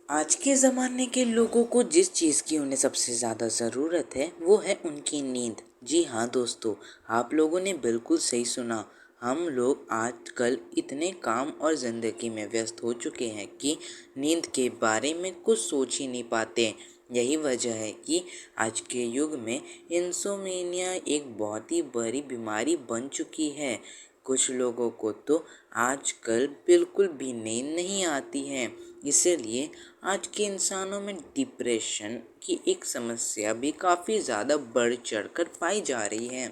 आज के ज़माने के लोगों को जिस चीज़ की उन्हें सबसे ज़्यादा ज़रूरत है वो है उनकी नींद। जी हाँ दोस्तों, आप लोगों ने बिल्कुल सही सुना। हम लोग आजकल इतने काम और ज़िंदगी में व्यस्त हो चुके हैं कि नींद के बारे में कुछ सोच ही नहीं पाते। यही वजह है कि आज के युग में इंसोमेनिया एक बहुत ही बड़ी बीमारी बन चुकी है। कुछ लोगों को तो आजकल बिल्कुल भी नींद नहीं आती है। इसीलिए आज के इंसानों में डिप्रेशन की एक समस्या भी काफ़ी ज़्यादा बढ़ चढ़कर पाई जा रही है।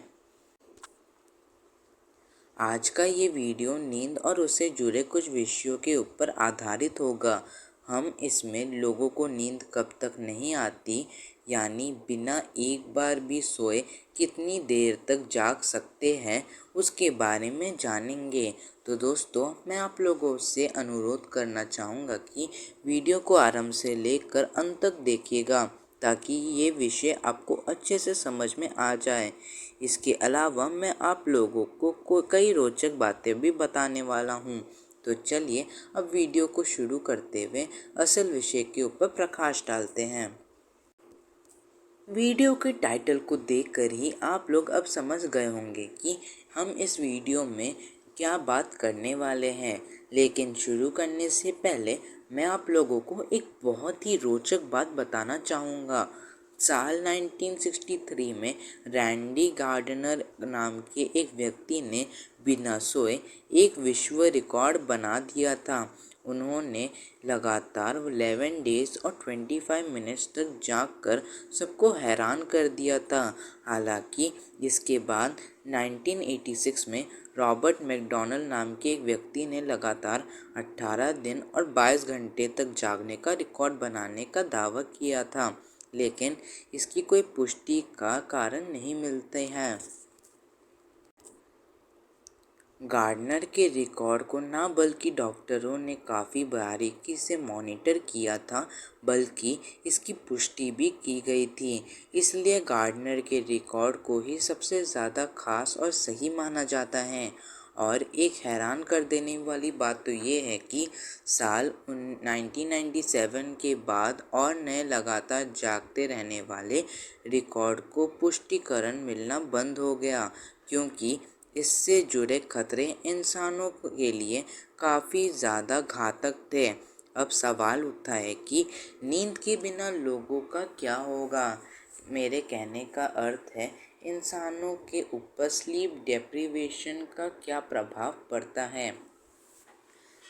आज का ये वीडियो नींद और उससे जुड़े कुछ विषयों के ऊपर आधारित होगा। हम इसमें लोगों को नींद कब तक नहीं आती, यानी बिना एक बार भी सोए कितनी देर तक जाग सकते हैं, उसके बारे में जानेंगे। तो दोस्तों, मैं आप लोगों से अनुरोध करना चाहूँगा कि वीडियो को आरंभ से लेकर अंत तक देखिएगा, ताकि ये विषय आपको अच्छे से समझ में आ जाए। इसके अलावा मैं आप लोगों को कई रोचक बातें भी बताने वाला हूँ। तो चलिए अब वीडियो को शुरू करते हुए असल विषय के ऊपर प्रकाश डालते हैं। वीडियो के टाइटल को देखकर ही आप लोग अब समझ गए होंगे कि हम इस वीडियो में क्या बात करने वाले हैं। लेकिन शुरू करने से पहले मैं आप लोगों को एक बहुत ही रोचक बात बताना चाहूँगा। साल 1963 में रैंडी गार्डनर नाम के एक व्यक्ति ने बिना सोए एक विश्व रिकॉर्ड बना दिया था। उन्होंने लगातार 11 डेज और 25 मिनट्स तक जागकर सबको हैरान कर दिया था। हालांकि इसके बाद 1986 में रॉबर्ट मैकडॉनल्ड नाम के एक व्यक्ति ने लगातार 18 दिन और 22 घंटे तक जागने का रिकॉर्ड बनाने का दावा किया था, लेकिन इसकी कोई पुष्टि का कारण नहीं मिलते हैं। गार्डनर के रिकॉर्ड को न बल्कि डॉक्टरों ने काफ़ी बारीकी से मॉनिटर किया था, बल्कि इसकी पुष्टि भी की गई थी। इसलिए गार्डनर के रिकॉर्ड को ही सबसे ज़्यादा खास और सही माना जाता है। और एक हैरान कर देने वाली बात तो ये है कि साल 1997 के बाद और नए लगातार जागते रहने वाले रिकॉर्ड को पुष्टिकरण मिलना बंद हो गया, क्योंकि इससे जुड़े खतरे इंसानों के लिए काफ़ी ज़्यादा घातक थे। अब सवाल उठता है कि नींद के बिना लोगों का क्या होगा। मेरे कहने का अर्थ है, इंसानों के ऊपर स्लीप डेप्रिवेशन का क्या प्रभाव पड़ता है।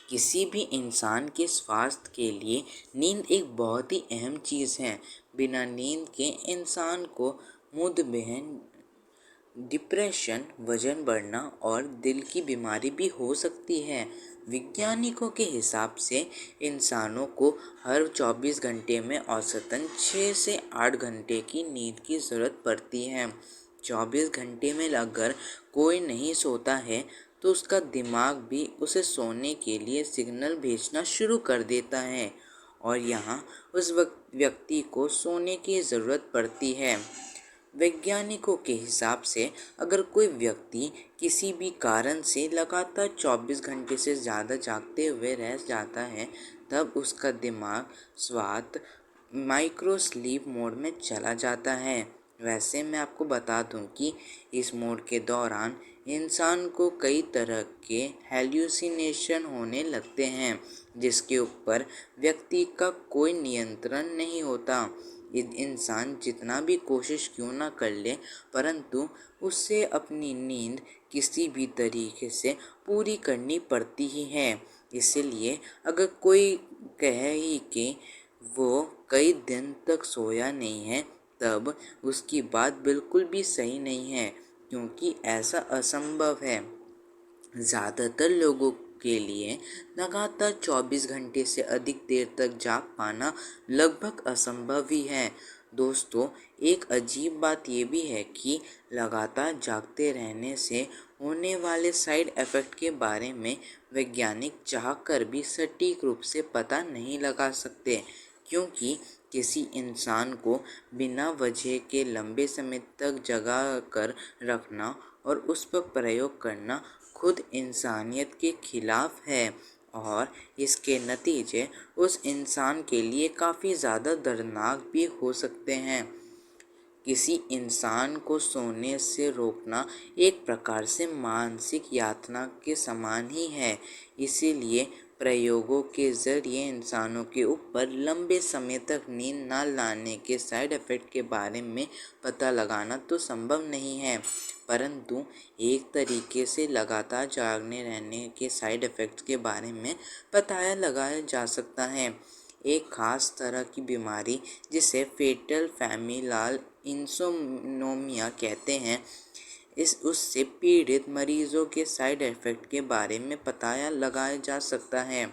किसी भी इंसान के स्वास्थ्य के लिए नींद एक बहुत ही अहम चीज़ है। बिना नींद के इंसान को मधुमेह, डिप्रेशन, वजन बढ़ना और दिल की बीमारी भी हो सकती है। वैज्ञानिकों के हिसाब से इंसानों को हर 24 घंटे में औसतन 6 से 8 घंटे की नींद की ज़रूरत पड़ती है। 24 घंटे में अगर कोई नहीं सोता है तो उसका दिमाग भी उसे सोने के लिए सिग्नल भेजना शुरू कर देता है, और यहाँ उस व्यक्ति को सोने की ज़रूरत पड़ती है। वैज्ञानिकों के हिसाब से अगर कोई व्यक्ति किसी भी कारण से लगातार 24 घंटे से ज़्यादा जागते हुए रह जाता है, तब उसका दिमाग स्वात माइक्रो स्लीप मोड में चला जाता है। वैसे मैं आपको बता दूं कि इस मोड के दौरान इंसान को कई तरह के हेल्यूसिनेशन होने लगते हैं, जिसके ऊपर व्यक्ति का कोई नियंत्रण नहीं होता। इंसान जितना भी कोशिश क्यों ना कर ले, परंतु उससे अपनी नींद किसी भी तरीके से पूरी करनी पड़ती ही है। इसलिए अगर कोई कहे ही कि वो कई दिन तक सोया नहीं है, तब उसकी बात बिल्कुल भी सही नहीं है, क्योंकि ऐसा असंभव है। ज़्यादातर लोगों के लिए लगातार 24 घंटे से अधिक देर तक जाग पाना लगभग असंभव ही है। दोस्तों, एक अजीब बात ये भी है कि लगातार जागते रहने से होने वाले साइड इफ़ेक्ट के बारे में वैज्ञानिक चाहकर भी सटीक रूप से पता नहीं लगा सकते, क्योंकि किसी इंसान को बिना वजह के लंबे समय तक जगा कर रखना और उस पर प्रयोग करना खुद इंसानियत के खिलाफ है। और इसके नतीजे उस इंसान के लिए काफ़ी ज़्यादा दर्दनाक भी हो सकते हैं। किसी इंसान को सोने से रोकना एक प्रकार से मानसिक यातना के समान ही है। इसीलिए प्रयोगों के ज़रिए इंसानों के ऊपर लंबे समय तक नींद न लाने के साइड इफ़ेक्ट के बारे में पता लगाना तो संभव नहीं है, परंतु एक तरीके से लगातार जागने रहने के साइड इफ़ेक्ट्स के बारे में पता लगाया जा सकता है। एक ख़ास तरह की बीमारी जिसे फेटल फैमिलाल इंसोम्निया कहते हैं, उससे पीड़ित मरीजों के साइड इफ़ेक्ट के बारे में पता लगाया जा सकता है।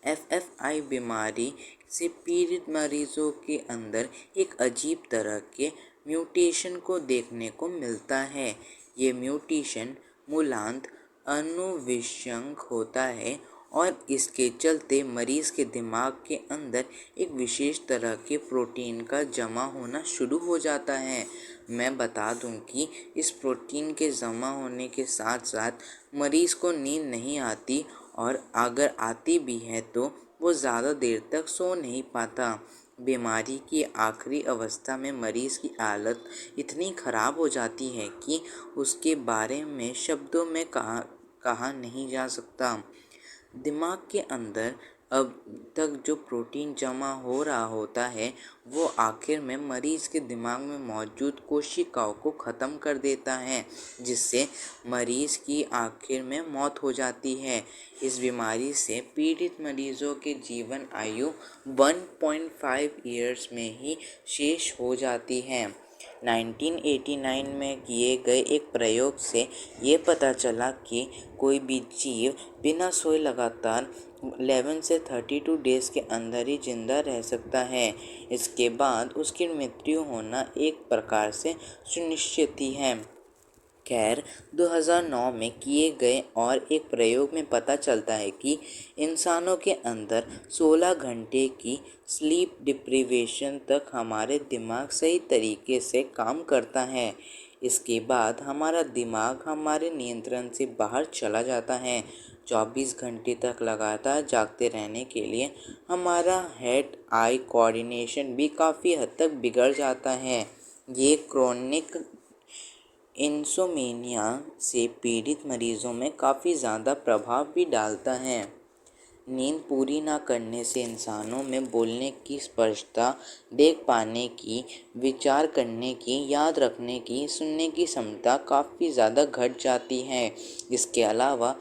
FFI बीमारी से पीड़ित मरीजों के अंदर एक अजीब तरह के म्यूटेशन को देखने को मिलता है। ये म्यूटेशन मूलांत अनुवंशिक होता है और इसके चलते मरीज़ के दिमाग के अंदर एक विशेष तरह के प्रोटीन का जमा होना शुरू हो जाता है। मैं बता दूं कि इस प्रोटीन के जमा होने के साथ साथ मरीज़ को नींद नहीं आती और अगर आती भी है तो वो ज़्यादा देर तक सो नहीं पाता। बीमारी की आखिरी अवस्था में मरीज़ की हालत इतनी ख़राब हो जाती है कि उसके बारे में शब्दों में कहा नहीं जा सकता। दिमाग के अंदर अब तक जो प्रोटीन जमा हो रहा होता है वो आखिर में मरीज़ के दिमाग में मौजूद कोशिकाओं को ख़त्म कर देता है, जिससे मरीज़ की आखिर में मौत हो जाती है। इस बीमारी से पीड़ित मरीज़ों के जीवन आयु 1.5 ईयर्स में ही शेष हो जाती है। 1989 में किए गए एक प्रयोग से ये पता चला कि कोई भी जीव बिना सोए लगातार 11 से 32 डेज़ के अंदर ही जिंदा रह सकता है। इसके बाद उसकी मृत्यु होना एक प्रकार से सुनिश्चित ही है। खैर 2009 में किए गए और एक प्रयोग में पता चलता है कि इंसानों के अंदर 16 घंटे की स्लीप डिप्रीवेशन तक हमारे दिमाग सही तरीके से काम करता है। इसके बाद हमारा दिमाग हमारे नियंत्रण से बाहर चला जाता है। 24 घंटे तक लगातार जागते रहने के लिए हमारा हेड आई कोऑर्डिनेशन भी काफ़ी हद तक बिगड़ जाता है। ये क्रोनिक इंसोमेनिया से पीड़ित मरीजों में काफ़ी ज़्यादा प्रभाव भी डालता है। नींद पूरी ना करने से इंसानों में बोलने की स्पष्टता, देख पाने की, विचार करने की, याद रखने की, सुनने की क्षमता काफ़ी ज़्यादा घट जाती है। इसके अलावा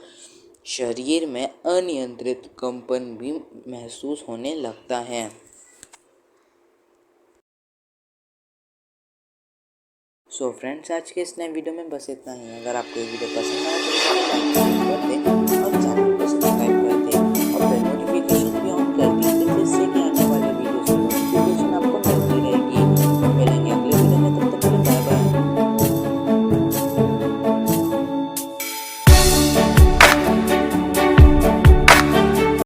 शरीर में अनियंत्रित कंपन भी महसूस होने लगता है। सो फ्रेंड्स, आज के इस नए वीडियो में बस इतना ही। अगर आपको ये वीडियो पसंद आया तो इसे लाइक कर दें